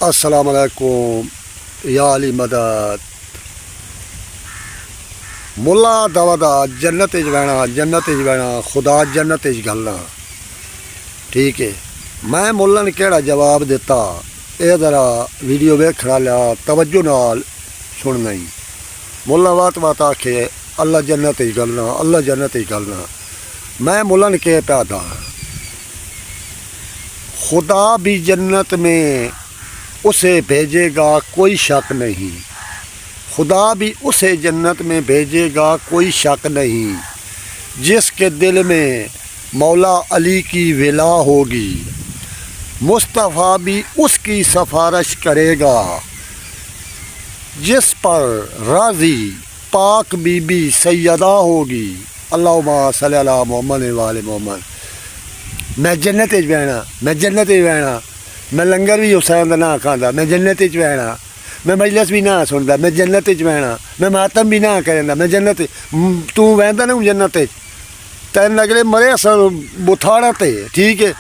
السلام علیکم یا علی مدد ملا دوا جنت بہنا خدا جنت گلنا ٹھیک ہے۔ میں ملا نے کہڑا جواب دیتا اے ذرا ویڈیو ویکھنا لیا توجہ نال سننا ہی۔ ملا بات آکھے اللہ جنت گلنا اللہ جنت گلنا۔ میں ملا نے کہہ پیا تھا خدا بھی جنت میں اسے بھیجے گا کوئی شک نہیں، خدا بھی اسے جنت میں بھیجے گا کوئی شک نہیں، جس کے دل میں مولا علی کی ولا ہوگی، مصطفیٰ بھی اس کی سفارش کرے گا، جس پر راضی پاک بی بی سیدہ ہوگی۔ اللہم صلی علی محمد وآل محمد۔ میں جنت بہنا، میں جنت بہنا، میں لنگر بھی حسین کا نہ کھانا، میں جنت بہنا، میں مجلس بھی نہ سنتا، میں جنت بہنا، میں ماتم بھی نہ کرنا، میں جنت تو وہدا نہیں جنت تین اگلے مرے سر بتھاڑا تے ٹھیک ہے۔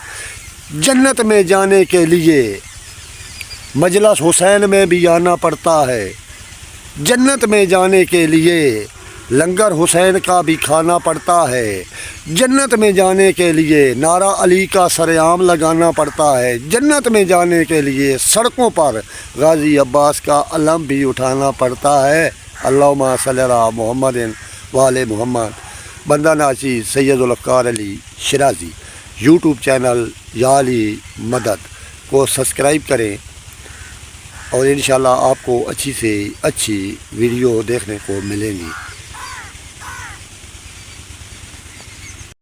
جنت میں جانے کے لیے مجلس حسین میں بھی آنا پڑتا ہے، جنت میں جانے کے لیے لنگر حسین کا بھی کھانا پڑتا ہے، جنت میں جانے کے لیے نعرہ علی کا سرعام لگانا پڑتا ہے، جنت میں جانے کے لیے سڑکوں پر غازی عباس کا علم بھی اٹھانا پڑتا ہے۔ اللہم صلی علی محمد وآل محمد۔ بندہ ناچیز سید ذوالفقار علی شرازی یوٹیوب چینل یا علی مدد کو سبسکرائب کریں اور انشاءاللہ آپ کو اچھی سے اچھی ویڈیو دیکھنے کو ملیں گی۔